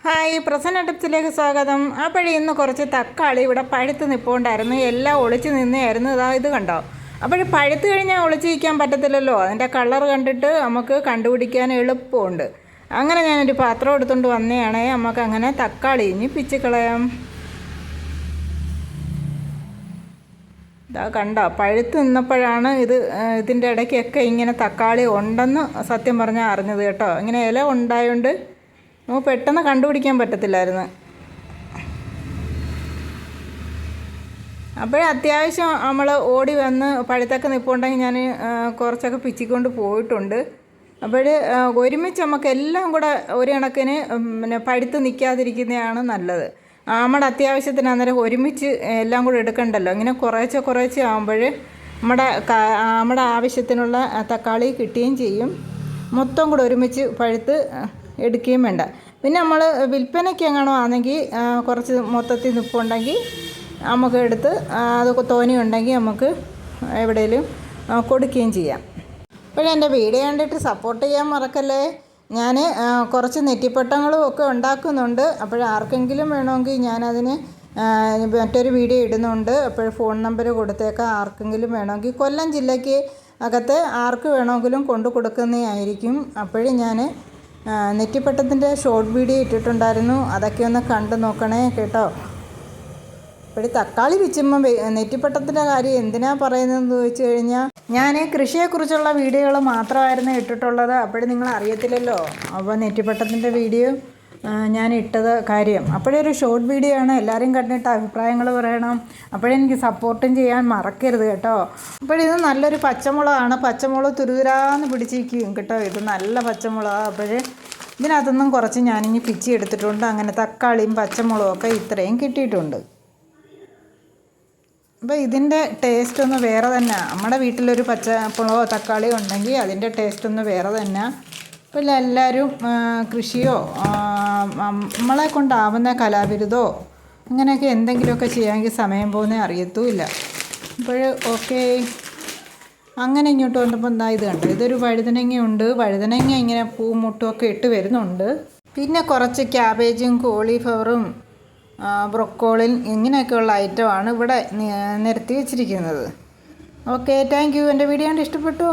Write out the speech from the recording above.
Hi, Prasanna ടിപ്സിലേക്ക് സ്വാഗതം. അപ്പോഴേ ഇന്ന് കുറച്ച് തക്കാളി ഇവിടെ പഴുത്ത് നിൽപ്പുണ്ടായിരുന്നു. എല്ലാം ഒളിച്ച് നിന്നായിരുന്നു. ഇത് കണ്ടോ. അപ്പോൾ പഴുത്ത് കഴിഞ്ഞാൽ ഒളിച്ച് നിൽക്കാൻ പറ്റത്തില്ലല്ലോ. അതിൻ്റെ കളർ കണ്ടിട്ട് നമുക്ക് കണ്ടുപിടിക്കാൻ എളുപ്പമുണ്ട്. അങ്ങനെ ഞാനൊരു പാത്രം എടുത്തുകൊണ്ട് വന്നതാണേ. നമുക്ക് അങ്ങനെ തക്കാളി ഇനി പിച്ചിക്കളയാം. ഇതാ കണ്ടോ, പഴുത്ത് നിന്നപ്പോഴാണ് ഇതിൻ്റെ ഇടയ്ക്കൊക്കെ ഇങ്ങനെ തക്കാളി ഉണ്ടെന്ന് സത്യം പറഞ്ഞാൽ അറിഞ്ഞത് കേട്ടോ. ഇങ്ങനെ ഇല ഉണ്ടായതുകൊണ്ട് നമുക്ക് പെട്ടെന്ന് കണ്ടുപിടിക്കാൻ പറ്റത്തില്ലായിരുന്നു. അപ്പോഴേ അത്യാവശ്യം നമ്മൾ ഓടി വന്ന് പഴുത്തൊക്കെ നിൽപ്പുണ്ടെങ്കിൽ ഞാൻ കുറച്ചൊക്കെ പിച്ചിക്കൊണ്ട് പോയിട്ടുണ്ട്. അപ്പോൾ ഒരുമിച്ച് നമുക്ക് എല്ലാം കൂടെ ഒരു കണക്കിന് പിന്നെ പഴുത്ത് നിൽക്കാതിരിക്കുന്നതാണ് നല്ലത്. നമ്മുടെ അത്യാവശ്യത്തിന് അന്നേരം ഒരുമിച്ച് എല്ലാം കൂടെ എടുക്കണ്ടല്ലോ. ഇങ്ങനെ കുറേശ്ശെ ആകുമ്പോൾ നമ്മുടെ ആവശ്യത്തിനുള്ള തക്കാളി കിട്ടുകയും ചെയ്യും. മൊത്തം കൂടെ ഒരുമിച്ച് പഴുത്ത് എടുക്കുകയും വേണ്ട. പിന്നെ നമ്മൾ വിൽപ്പനയ്ക്ക് എങ്ങാനോ ആണെങ്കിൽ കുറച്ച് മൊത്തത്തിൽ നിൽപ്പുണ്ടെങ്കിൽ നമുക്ക് എടുത്ത് അതൊക്കെ തോനെയുണ്ടെങ്കിൽ നമുക്ക് എവിടെയെങ്കിലും കൊടുക്കുകയും ചെയ്യാം. എൻ്റെ വീഡിയോ കണ്ടിട്ട് സപ്പോർട്ട് ചെയ്യാൻ മറക്കല്ലേ. ഞാൻ കുറച്ച് നെറ്റിപ്പട്ടങ്ങളും ഒക്കെ ഉണ്ടാക്കുന്നുണ്ട്. ആർക്കെങ്കിലും വേണമെങ്കിൽ ഞാനതിന് മറ്റൊരു വീഡിയോ ഇടുന്നുണ്ട്. ഫോൺ നമ്പർ കൊടുത്തേക്കാം. ആർക്കെങ്കിലും വേണമെങ്കിൽ കൊല്ലം ജില്ലയ്ക്ക് അകത്ത് ആർക്ക് വേണമെങ്കിലും കൊണ്ടു കൊടുക്കുന്നതായിരിക്കും. ഞാൻ നെറ്റിപ്പട്ടത്തിൻ്റെ ഷോർട്ട് വീഡിയോ ഇട്ടിട്ടുണ്ടായിരുന്നു. അതൊക്കെ ഒന്ന് കണ്ടു നോക്കണേ കേട്ടോ. തക്കാളി പിച്ചുമ്പം നെറ്റിപ്പട്ടത്തിൻ്റെ കാര്യം എന്തിനാ പറയുന്നതെന്ന് ചോദിച്ചു കഴിഞ്ഞാൽ, ഞാൻ കൃഷിയെക്കുറിച്ചുള്ള വീഡിയോകൾ മാത്രമായിരുന്നു ഇട്ടിട്ടുള്ളത്. നിങ്ങൾ അറിയത്തില്ലല്ലോ. അപ്പോൾ നെറ്റിപ്പട്ടത്തിൻ്റെ വീഡിയോ ഞാൻ ഇട്ടത് കാര്യം ഒരു ഷോർട്ട് വീഡിയോ ആണ്. എല്ലാവരും കണ്ടിട്ട് അഭിപ്രായങ്ങൾ പറയണം. എനിക്ക് സപ്പോർട്ടും ചെയ്യാൻ മറക്കരുത് കേട്ടോ. ഇത് നല്ലൊരു പച്ചമുളകാണ്. പച്ചമുളക് തുരുതുരാന്ന് പിടിച്ചിരിക്കും കേട്ടോ. ഇത് നല്ല പച്ചമുളകാണ്. ഇതിനകത്തൊന്നും കുറച്ച് ഞാനിനി പിച്ചി എടുത്തിട്ടുണ്ട്. അങ്ങനെ തക്കാളിയും പച്ചമുളകും ഒക്കെ ഇത്രയും കിട്ടിയിട്ടുണ്ട്. ഇതിൻ്റെ ടേസ്റ്റ് ഒന്ന് വേറെ തന്നെ. നമ്മുടെ വീട്ടിലൊരു പച്ചമുളകോ തക്കാളിയോ ഉണ്ടെങ്കിൽ അതിൻ്റെ ടേസ്റ്റ് ഒന്ന് വേറെ തന്നെ. എല്ലാവരും കൃഷിയോ നമ്മളെ കൊണ്ടാവുന്ന കലാവിരുതോ അങ്ങനെയൊക്കെ എന്തെങ്കിലുമൊക്കെ ചെയ്യാമെങ്കിൽ സമയം പോകുന്നേ അറിയത്തുമില്ല. ഓക്കെ, അങ്ങനെ ഇങ്ങോട്ട് വന്നപ്പോൾ ഇത് കണ്ടോ. ഇതൊരു വഴുതനങ്ങയുണ്ട്. വഴുതനങ്ങ ഇങ്ങനെ പൂമുട്ടുമൊക്കെ ഇട്ട് വരുന്നുണ്ട്. പിന്നെ കുറച്ച് ക്യാബേജും കോളിഫ്ലവറും ബ്രൊക്കോളിൻ ഇങ്ങനെയൊക്കെയുള്ള ഐറ്റമാണ് ഇവിടെ നിരത്തി വെച്ചിരിക്കുന്നത്. Okay, thank you. എൻ്റെ വീഡിയോ കണ്ട് ഇഷ്ടപ്പെട്ടു.